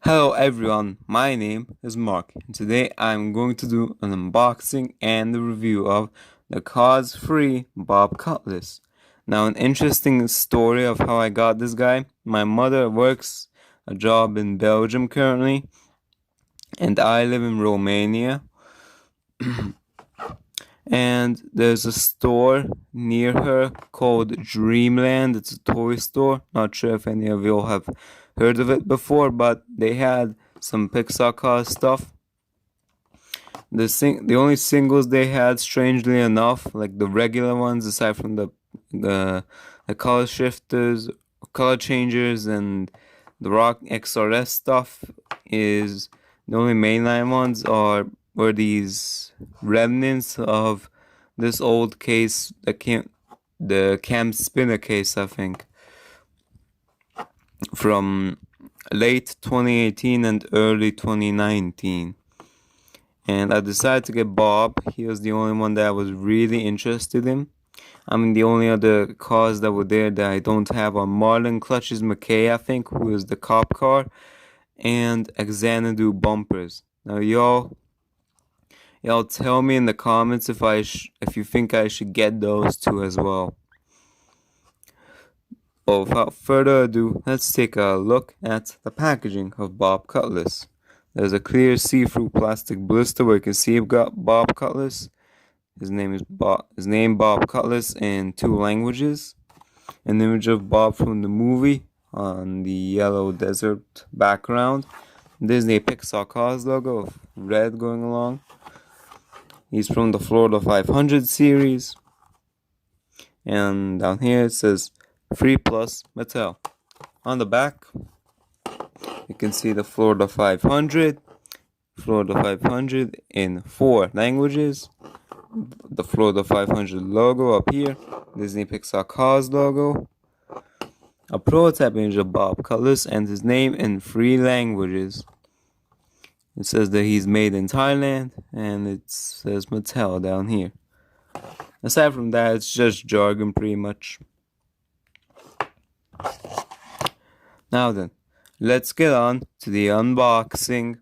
Hello everyone, my name is Mark, and today I'm going to do an unboxing and a review of the COS-free Bob Cutlass. Now, an interesting story of how I got this guy. My mother works a job in Belgium currently, and I live in Romania. And there's a store near her called Dreamland. It's a toy store. Not sure if any of you have heard of it before, but they had some Pixar Cars stuff. The only singles they had, strangely enough, like the regular ones, aside from the the color shifters, color changers, and the Rock XRS stuff, is the only mainline ones were these remnants of this old case that came, the Cam Spinner case, I think, from late 2018 and early 2019. And I decided to get Bob. He was the only one that I was really interested in. I mean, the only other cars that were there that I don't have are Marlin Clutches McKay, I think, who is the cop car, and Xanadu bumpers. Now, y'all tell me in the comments if you think I should get those two as well. But without further ado, let's take a look at the packaging of Bob Cutlass. There's a clear see-through plastic blister where you can see you've got Bob Cutlass. His name Bob Cutlass in 2 languages. An image of Bob from the movie on the yellow desert background. Disney Pixar Cars logo of red going along. He's from the Florida 500 series. And down here it says Free Plus Mattel. On the back, you can see the Florida 500 in 4 languages. The Florida 500 logo up here, Disney Pixar Cars logo, a prototype image of Bob Cutlass, and his name in 3 languages. It says that he's made in Thailand, and it says Mattel down here. Aside from that, it's just jargon pretty much. Now then, let's get on to the unboxing.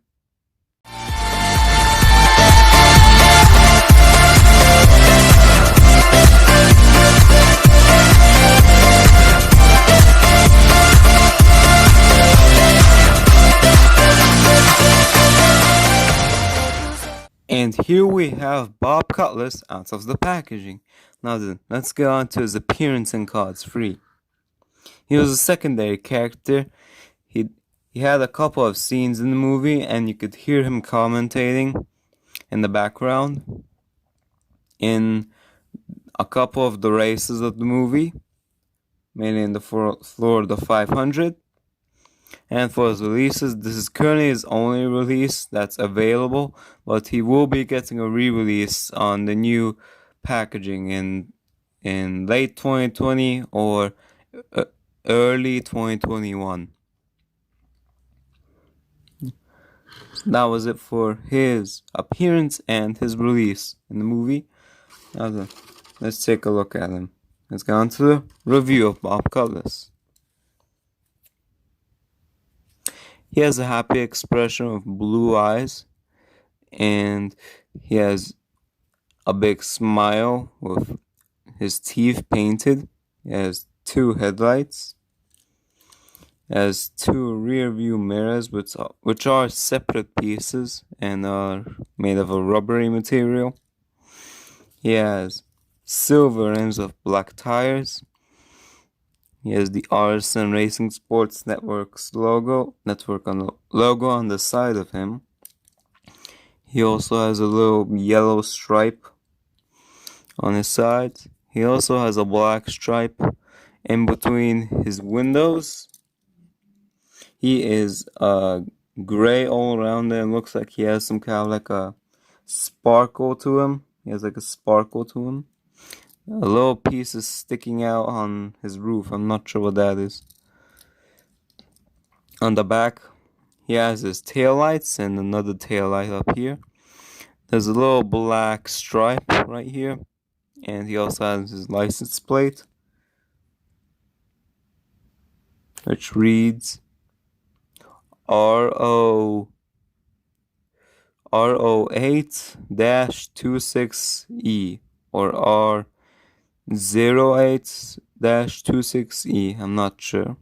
And here we have Bob Cutlass out of the packaging. Now then, let's get on to his appearance in COS-free. He was a secondary character. He had a couple of scenes in the movie, and you could hear him commentating in the background in a couple of the races of the movie, mainly in the Florida 500. And for his releases, this is currently his only release that's available, but he will be getting a re-release on the new packaging in late 2020 or early 2021. So that was it for his appearance and his release in the movie. Now then, let's take a look at him. Let's get on to the review of Bob Cutlass. He has a happy expression of blue eyes, and he has a big smile with his teeth painted. He has 2 headlights. He has 2 rear view mirrors, which are separate pieces and are made of a rubbery material. He has silver rims of black tires. He has the RSN Racing Sports Network's logo on the side of him. He also has a little yellow stripe on his sides. He also has a black stripe in between his windows. He is gray all around there and looks like he has some kind of like a sparkle to him. He has like a sparkle to him. A little piece is sticking out on his roof. I'm not sure what that is. On the back, he has his taillights and another taillight up here. There's a little black stripe right here. And he also has his license plate, which reads RO RO8-26E or R08-26E. I'm not sure.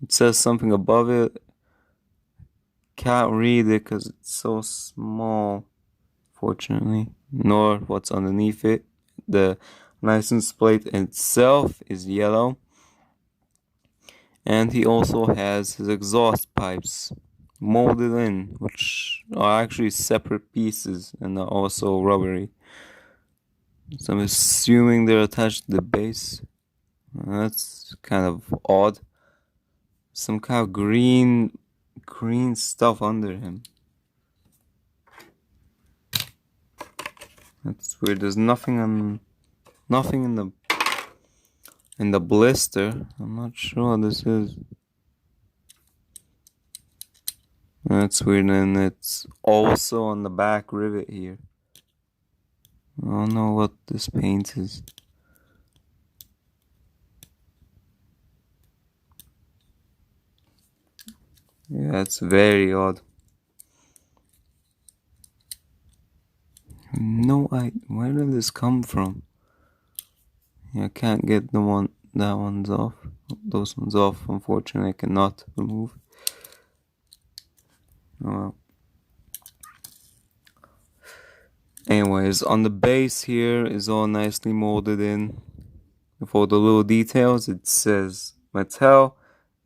It says something above it. Can't read it because it's so small, fortunately. Nor what's underneath it. The license plate itself is yellow. And he also has his exhaust pipes molded in, which are actually separate pieces and are also rubbery. So I'm assuming they're attached to the base. That's kind of odd. Some kind of green stuff under him. That's weird. There's nothing in the blister. I'm not sure what this is. That's weird, and it's also on the back rivet here. I don't know what this paint is. Yeah, it's very odd. No, where did this come from? Yeah, I can't get that one's off. Those ones off, unfortunately, I cannot remove. Oh well. Anyways, on the base here is all nicely molded in. For the little details, it says Mattel,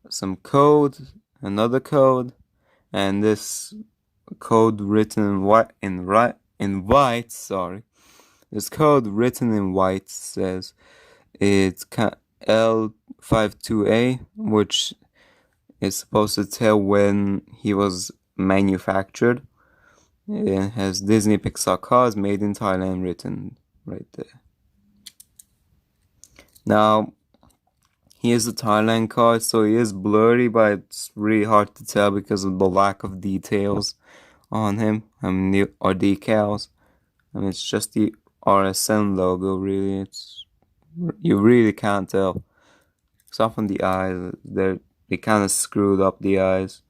some code, another code, and this code written in white. Sorry, this code written in white says it's L52A, which is supposed to tell when he was manufactured. It has Disney Pixar cars made in Thailand written right there. Now, he is a Thailand car, so he is blurry, but it's really hard to tell because of the lack of details on him. Or decals. It's just the RSN logo, really. You really can't tell. Except from the eyes, they kind of screwed up the eyes.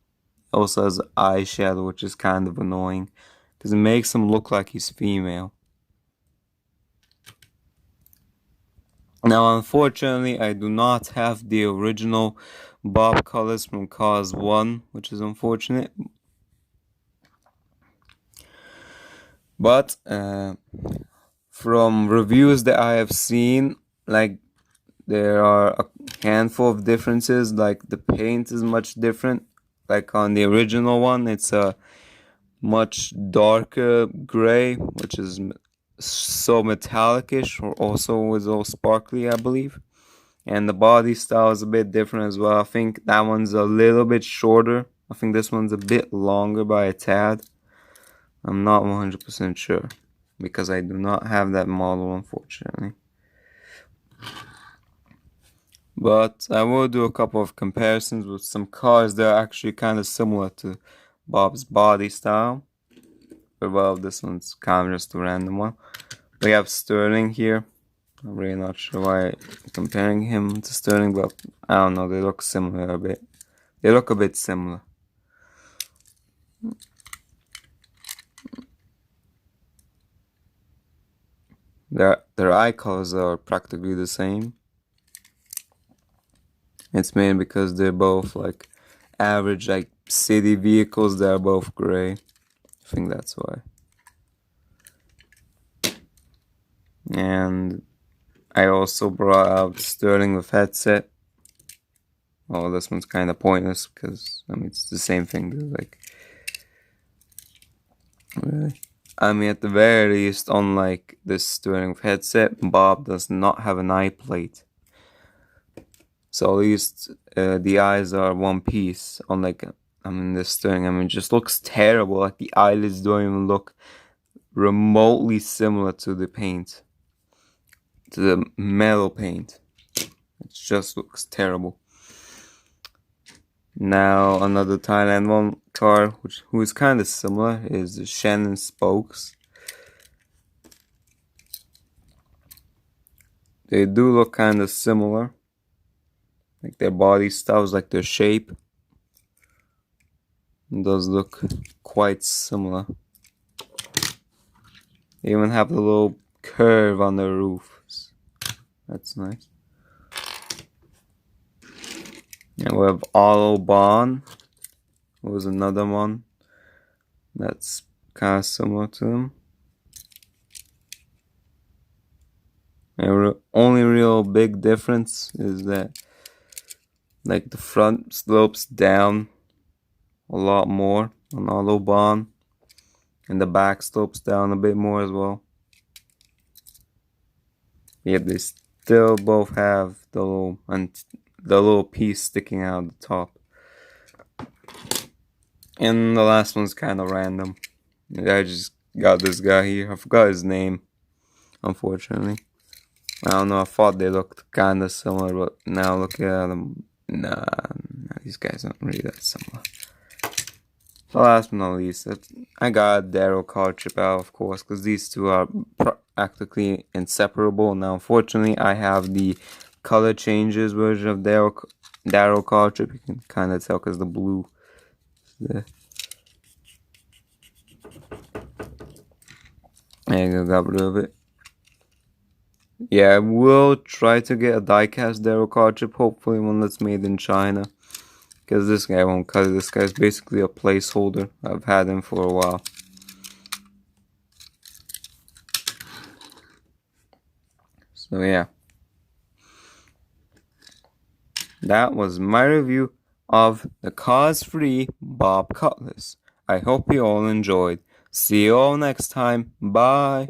Also has eyeshadow, which is kind of annoying because it makes him look like he's female. Now, unfortunately, I do not have the original Bob colors from Cars 1, which is unfortunate. But from reviews that I have seen, like, there are a handful of differences. Like, the paint is much different. Like on the original one, it's a much darker gray, which is so metallic-ish, or also is all sparkly, I believe. And the body style is a bit different as well. I think that one's a little bit shorter. I think this one's a bit longer by a tad. I'm not 100% sure because I do not have that model, unfortunately. But I will do a couple of comparisons with some cars that are actually kind of similar to Bob's body style. But well, this one's kind of just a random one. We have Sterling here. I'm really not sure why I'm comparing him to Sterling, but I don't know, they look similar a bit. They look a bit similar. Their eye colors are practically the same. It's mainly because they're both like average like city vehicles that are both gray. I think that's why. And I also brought out Sterling with headset. Oh, this one's kind of pointless because it's the same thing. Like, really. At the very least, unlike this Sterling with headset, Bob does not have an eye plate. So at least the eyes are one piece. Unlike this Sterling, it just looks terrible. Like the eyelids don't even look remotely similar to the paint, to the metal paint. It just looks terrible. Now another Thailand one car, who is kind of similar, is the Shannon Spokes. They do look kind of similar, like their body styles, like their shape. It does look quite similar. They even have the little curve on the roofs. That's nice. And we have Autobahn. Was another one that's kind of similar to them. And only real big difference is that, like, the front slopes down a lot more on Autobahn, and the back slopes down a bit more as well. Yet they still both have the little piece sticking out the top. And the last one's kind of random. I just got this guy here. I forgot his name, unfortunately. I don't know, I thought they looked kind of similar, but now looking at them, nah, these guys aren't really that similar. So last but not least, I got Daryl card chip out, of course, because these two are practically inseparable. Now, unfortunately, I have the color changes version of Daryl card chip. You can kind of tell because the blue is there. I got rid of it. Yeah, I will try to get a die-cast Daryl card chip, hopefully one that's made in China. Because this guy won't cut it. This guy's basically a placeholder. I've had him for a while. So yeah. That was my review of the Cause-Free Bob Cutlass. I hope you all enjoyed. See you all next time. Bye.